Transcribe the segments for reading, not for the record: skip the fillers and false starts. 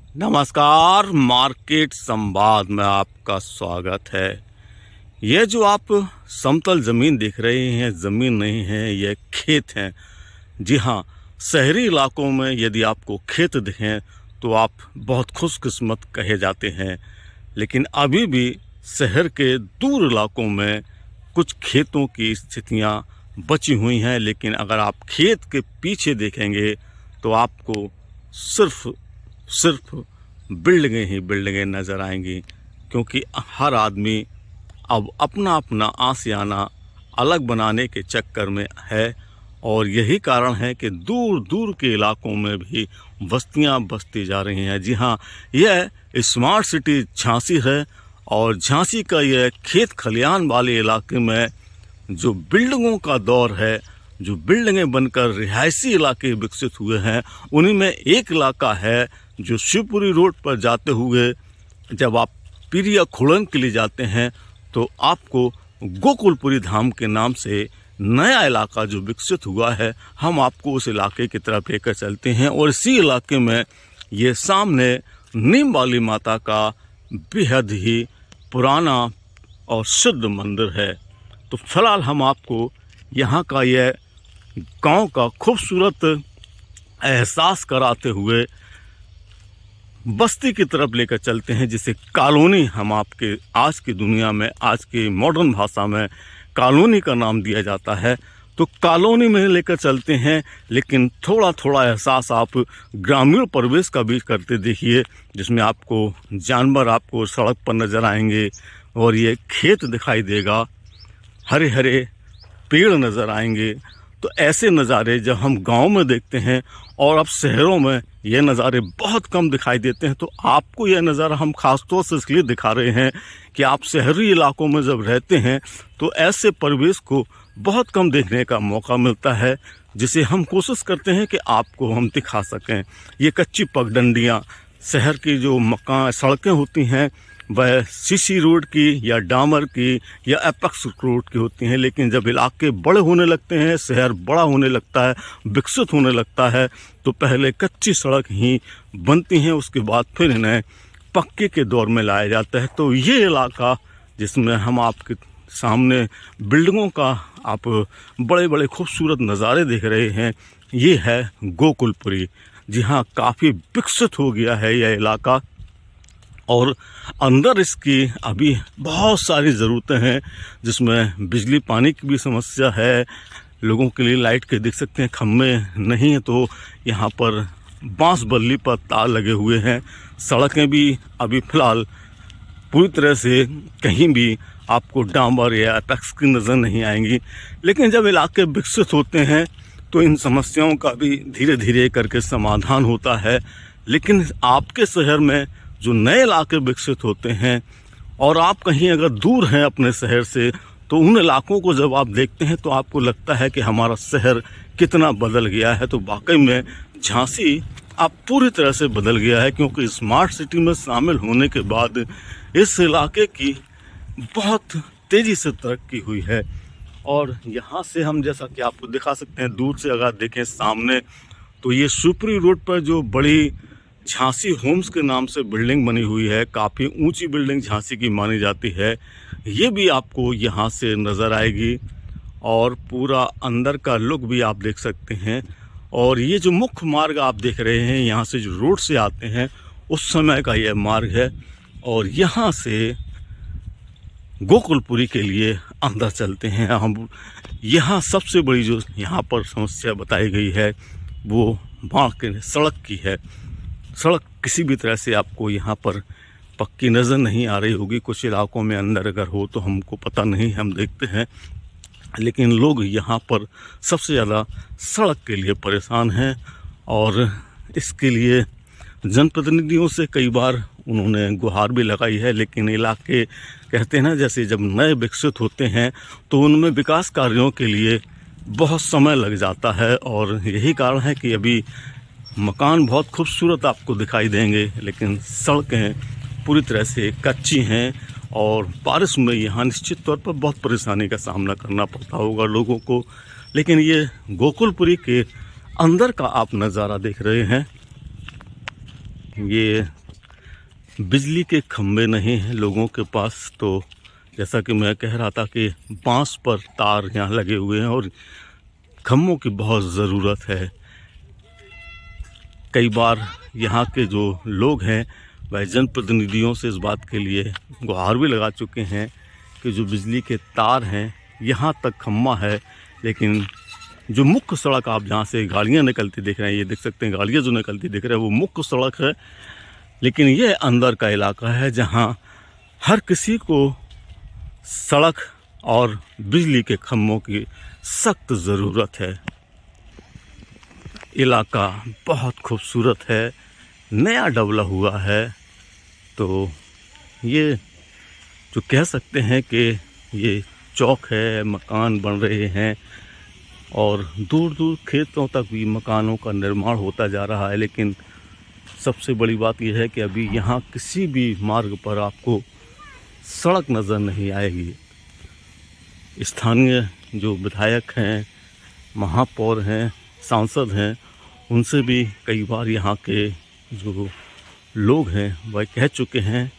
नमस्कार, मार्केट संवाद में आपका स्वागत है। ये जो आप समतल ज़मीन देख रहे हैं, ज़मीन नहीं है, ये खेत हैं। जी हाँ, शहरी इलाकों में यदि आपको खेत दिखें तो आप बहुत खुशकिस्मत कहे जाते हैं, लेकिन अभी भी शहर के दूर इलाकों में कुछ खेतों की स्थितियाँ बची हुई हैं। लेकिन अगर आप खेत के पीछे देखेंगे तो आपको सिर्फ बिल्डिंगें ही बिल्डिंगें नज़र आएंगी, क्योंकि हर आदमी अब अपना अपना आशियाना अलग बनाने के चक्कर में है। और यही कारण है कि दूर दूर के इलाकों में भी बस्तियां बसती जा रही हैं। जी हाँ, यह स्मार्ट सिटी झांसी है और झांसी का यह खेत खलियान वाले इलाके में जो बिल्डिंगों का दौर है, जो बिल्डिंगें बनकर रिहायशी इलाके विकसित हुए हैं, उन्हीं में एक इलाका है जो शिवपुरी रोड पर जाते हुए जब आप पीरिया खुड़न के लिए जाते हैं तो आपको गोकुलपुरी धाम के नाम से नया इलाका जो विकसित हुआ है, हम आपको उस इलाके की तरफ लेकर चलते हैं। और इसी इलाके में ये सामने नीम वाली माता का बेहद ही पुराना और सिद्ध मंदिर है। तो फिलहाल हम आपको यहाँ का यह गांव का खूबसूरत एहसास कराते हुए बस्ती की तरफ लेकर चलते हैं, जिसे कॉलोनी हम आपके आज की दुनिया में, आज की मॉडर्न भाषा में कॉलोनी का नाम दिया जाता है। तो कॉलोनी में लेकर चलते हैं, लेकिन थोड़ा थोड़ा एहसास आप ग्रामीण परिवेश का भी करते देखिए, जिसमें आपको जानवर आपको सड़क पर नज़र आएंगे और ये खेत दिखाई देगा, हरे हरे पेड़ नज़र आएंगे। तो ऐसे नज़ारे जब हम गांव में देखते हैं और अब शहरों में ये नज़ारे बहुत कम दिखाई देते हैं, तो आपको यह नज़ारा हम ख़ास तौर से इसलिए दिखा रहे हैं कि आप शहरी इलाकों में जब रहते हैं तो ऐसे परिवेश को बहुत कम देखने का मौका मिलता है, जिसे हम कोशिश करते हैं कि आपको हम दिखा सकें। ये कच्ची पगडंडियाँ, शहर की जो मकान सड़कें होती हैं वह सीसी रोड की या डामर की या एपेक्स रोड की होती हैं, लेकिन जब इलाके बड़े होने लगते हैं, शहर बड़ा होने लगता है, विकसित होने लगता है, तो पहले कच्ची सड़क ही बनती हैं, उसके बाद फिर इन्हें पक्के के दौर में लाया जाता है। तो ये इलाका जिसमें हम आपके सामने बिल्डिंगों का आप बड़े बड़े खूबसूरत नज़ारे देख रहे हैं, ये है गोकुलपुरी। जी हाँ, काफ़ी विकसित हो गया है यह इलाका और अंदर इसकी अभी बहुत सारी ज़रूरतें हैं, जिसमें बिजली पानी की भी समस्या है। लोगों के लिए लाइट के देख सकते हैं खम्भे नहीं है, तो यहाँ पर बांस बल्ली पर तार लगे हुए हैं। सड़कें भी अभी फ़िलहाल पूरी तरह से कहीं भी आपको डामर या एपेक्स की नज़र नहीं आएंगी, लेकिन जब इलाके विकसित होते हैं तो इन समस्याओं का भी धीरे धीरे करके समाधान होता है। लेकिन आपके शहर में जो नए इलाके विकसित होते हैं और आप कहीं अगर दूर हैं अपने शहर से, तो उन इलाकों को जब आप देखते हैं तो आपको लगता है कि हमारा शहर कितना बदल गया है। तो वाकई में झांसी अब पूरी तरह से बदल गया है, क्योंकि स्मार्ट सिटी में शामिल होने के बाद इस इलाके की बहुत तेज़ी से तरक्की हुई है। और यहाँ से हम जैसा कि आपको दिखा सकते हैं, दूर से अगर देखें सामने, तो ये शिवपुरी रोड पर जो बड़ी झांसी होम्स के नाम से बिल्डिंग बनी हुई है, काफ़ी ऊंची बिल्डिंग झांसी की मानी जाती है, ये भी आपको यहाँ से नज़र आएगी। और पूरा अंदर का लुक भी आप देख सकते हैं। और ये जो मुख्य मार्ग आप देख रहे हैं, यहाँ से जो रोड से आते हैं, उस समय का यह मार्ग है। और यहाँ से गोकुलपुरी के लिए अंदर चलते हैं हम। यहाँ सबसे बड़ी जो यहाँ पर समस्या बताई गई है वो मार्ग के सड़क की है। सड़क किसी भी तरह से आपको यहाँ पर पक्की नज़र नहीं आ रही होगी। कुछ इलाकों में अंदर अगर हो तो हमको पता नहीं, हम देखते हैं, लेकिन लोग यहाँ पर सबसे ज़्यादा सड़क के लिए परेशान हैं। और इसके लिए जनप्रतिनिधियों से कई बार उन्होंने गुहार भी लगाई है, लेकिन इलाके कहते हैं ना, जैसे जब नए विकसित होते हैं तो उनमें विकास कार्यों के लिए बहुत समय लग जाता है। और यही कारण है कि अभी मकान बहुत खूबसूरत आपको दिखाई देंगे, लेकिन सड़कें पूरी तरह से कच्ची हैं और बारिश में यहाँ निश्चित तौर पर बहुत परेशानी का सामना करना पड़ता होगा लोगों को। लेकिन ये गोकुलपुरी के अंदर का आप नज़ारा देख रहे हैं, ये बिजली के खंभे नहीं हैं लोगों के पास, तो जैसा कि मैं कह रहा था कि बांस पर तार यहाँ लगे हुए हैं और खंभों की बहुत ज़रूरत है। कई बार यहाँ के जो लोग हैं वह जनप्रतिनिधियों से इस बात के लिए गुहार भी लगा चुके हैं कि जो बिजली के तार हैं यहाँ तक खंभा है, लेकिन जो मुख्य सड़क आप जहाँ से गाड़ियाँ निकलती दिख रहे हैं, ये देख सकते हैं गाड़ियाँ जो निकलती दिख रही है वो मुख्य सड़क है, लेकिन ये अंदर का इलाका है जहाँ हर किसी को सड़क और बिजली के खंभों की सख्त ज़रूरत है। इलाका बहुत खूबसूरत है, नया डबला हुआ है, तो ये जो कह सकते हैं कि ये चौक है, मकान बन रहे हैं और दूर दूर खेतों तक भी मकानों का निर्माण होता जा रहा है। लेकिन सबसे बड़ी बात यह है कि अभी यहाँ किसी भी मार्ग पर आपको सड़क नज़र नहीं आएगी। स्थानीय जो विधायक हैं, महापौर हैं, सांसद हैं, उनसे भी कई बार यहाँ के जो लोग हैं वह कह चुके हैं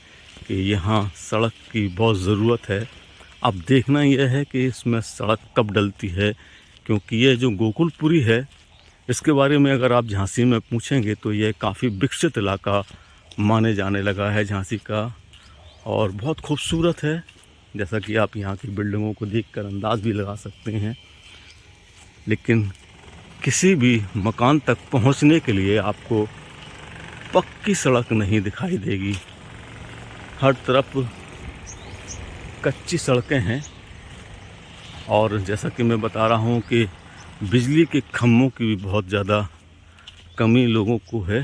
कि यहाँ सड़क की बहुत ज़रूरत है। अब देखना यह है कि इसमें सड़क कब डलती है, क्योंकि ये जो गोकुलपुरी है इसके बारे में अगर आप झांसी में पूछेंगे तो ये काफ़ी विकसित इलाका माने जाने लगा है झांसी का, और बहुत खूबसूरत है। जैसा कि आप यहाँ की बिल्डिंगों को देखकर अंदाज़ भी लगा सकते हैं। लेकिन किसी भी मकान तक पहुँचने के लिए आपको पक्की सड़क नहीं दिखाई देगी, हर तरफ कच्ची सड़कें हैं। और जैसा कि मैं बता रहा हूँ कि बिजली के खंभों की भी बहुत ज़्यादा कमी लोगों को है।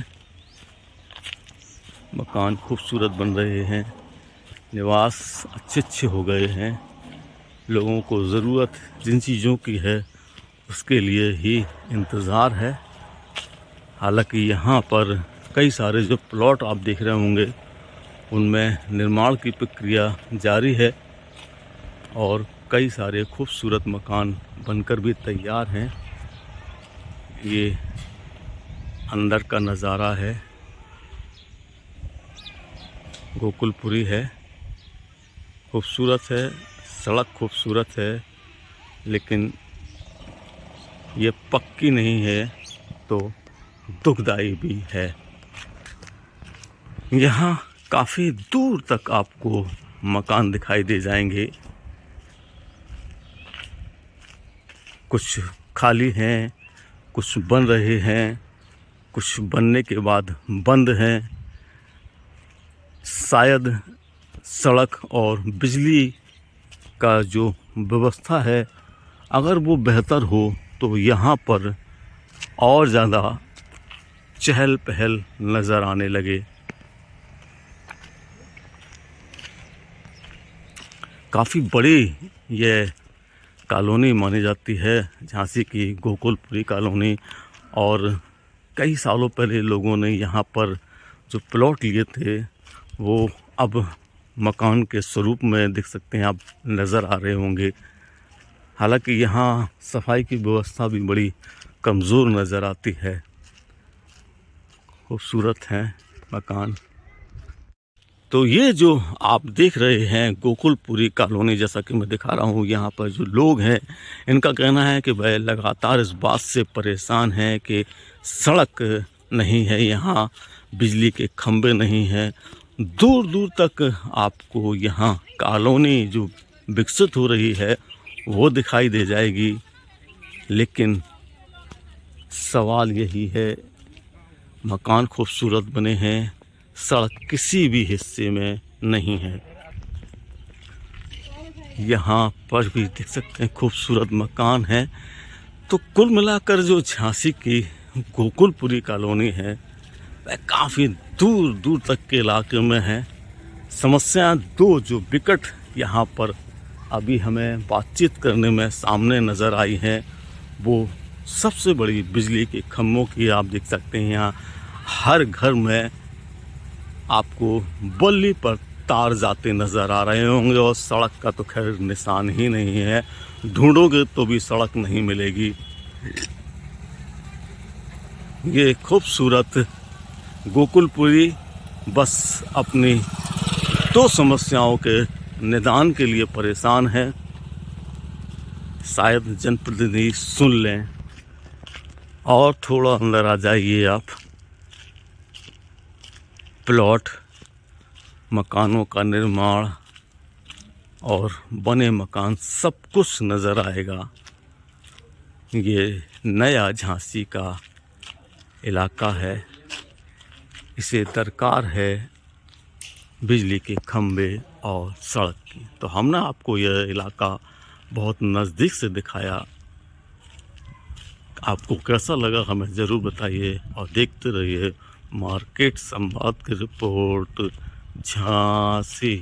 मकान खूबसूरत बन रहे हैं, निवास अच्छे हो गए हैं, लोगों को ज़रूरत जिन चीज़ों की है उसके लिए ही इंतज़ार है। हालांकि यहाँ पर कई सारे जो प्लॉट आप देख रहे होंगे उनमें निर्माण की प्रक्रिया जारी है और कई सारे खूबसूरत मकान बनकर भी तैयार हैं। ये अंदर का नज़ारा है, गोकुलपुरी है, खूबसूरत है, सड़क खूबसूरत है, लेकिन ये पक्की नहीं है तो दुखदाई भी है। यहाँ काफ़ी दूर तक आपको मकान दिखाई दे जाएंगे, कुछ खाली हैं, कुछ बन रहे हैं, कुछ बनने के बाद बंद हैं। शायद सड़क और बिजली का जो व्यवस्था है अगर वो बेहतर हो तो यहाँ पर और ज़्यादा चहल पहल नज़र आने लगे। काफ़ी बड़ी ये कॉलोनी मानी जाती है झांसी की गोकुलपुरी कॉलोनी, और कई सालों पहले लोगों ने यहाँ पर जो प्लॉट लिए थे वो अब मकान के स्वरूप में देख सकते हैं आप, नज़र आ रहे होंगे। हालांकि यहाँ सफाई की व्यवस्था भी बड़ी कमज़ोर नज़र आती है। खूबसूरत हैं मकान। तो ये जो आप देख रहे हैं गोकुलपुरी कॉलोनी, जैसा कि मैं दिखा रहा हूँ, यहाँ पर जो लोग हैं इनका कहना है कि वह लगातार इस बात से परेशान हैं कि सड़क नहीं है, यहाँ बिजली के खंभे नहीं हैं। दूर दूर तक आपको यहाँ कॉलोनी जो विकसित हो रही है वो दिखाई दे जाएगी, लेकिन सवाल यही है, मकान खूबसूरत बने हैं, सड़क किसी भी हिस्से में नहीं है। यहाँ पर भी देख सकते हैं खूबसूरत मकान है। तो कुल मिलाकर जो झांसी की गोकुलपुरी कॉलोनी है वह काफ़ी दूर दूर तक के इलाके में है। समस्याएं दो जो विकट यहाँ पर अभी हमें बातचीत करने में सामने नज़र आई हैं, वो सबसे बड़ी बिजली के खंभों की आप देख सकते हैं। यहाँ हर घर में आपको बल्ली पर तार जाते नज़र आ रहे होंगे, और सड़क का तो खैर निशान ही नहीं है, ढूंढोगे तो भी सड़क नहीं मिलेगी। ये खूबसूरत गोकुलपुरी बस अपनी दो समस्याओं के निदान के लिए परेशान है। शायद जनप्रतिनिधि सुन लें और थोड़ा अंदर आ जाइए आप। प्लॉट, मकानों का निर्माण और बने मकान सब कुछ नज़र आएगा। ये नया झांसी का इलाका है। इसे दरकार है बिजली के खंभे और सड़क की। तो हमने आपको यह इलाका बहुत नज़दीक से दिखाया। आपको कैसा लगा हमें ज़रूर बताइए और देखते रहिए मार्केट संवाद की रिपोर्ट झांसी।